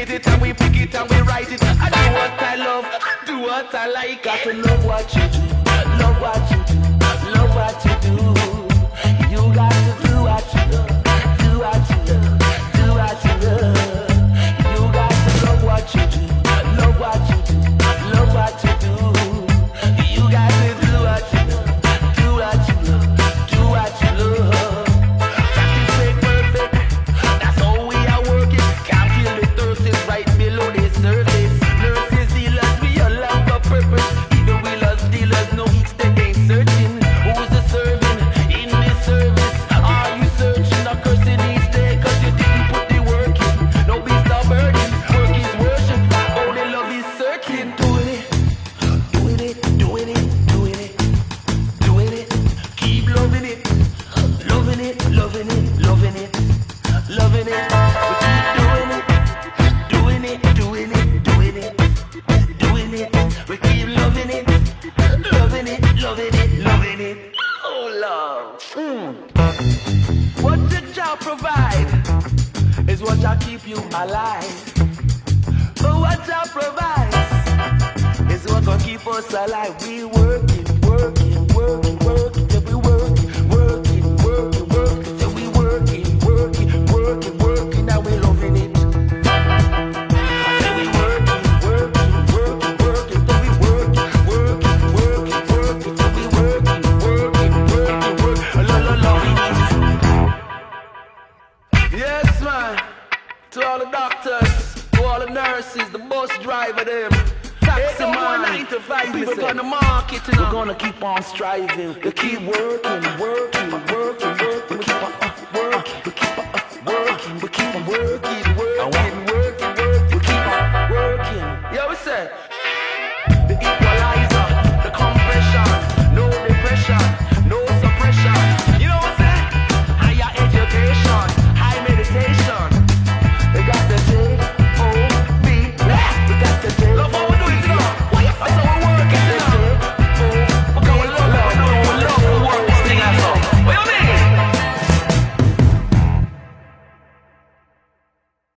get it and we pick it and we write it. I do what I love, do what I like. Got to love what you do, love what you do, love what you do. You got to do what you love, do what you love, do what you love. You got to love what you do, love what you do, love what you do. You got to do what you love, do what you love, do what you love. Practice make perfect, that's how we are working. Can't feel the thirst is right below the surface. Nurses, healers, we all have a purpose. Even wheelers, dealers, no extent ain't searching. Who's the serving in this service? Are you searching or cursing each day? Cause you didn't put the work in. No be stop burning, work is worship. Only love is searching. Doing it, doing it, doing it, doing it, doing it. Keep loving it, loving it, loving it, loving it, loving it. We keep doing it, doing it, doing it, doing it, doing it. We keep loving it, loving it, loving it, loving it. Oh love. What the job provide is what shall keep you alive. But what job provides is what gonna keep us alive. We working, working, working, working, till we working, working, working, working, till we working, working, working, working. Now we loving it. Till we working, working, working, working, till we working, working, working, working, till we working, working, working, working. Loving it. Yes, man. To all the doctors, to all the nurses, the bus driver, them. Taxi man, 9 to 5, people gonna market, you know. We're gonna keep on striving. We keep working, working, working, working. We keep on working, we keep on working, we keep on working, working.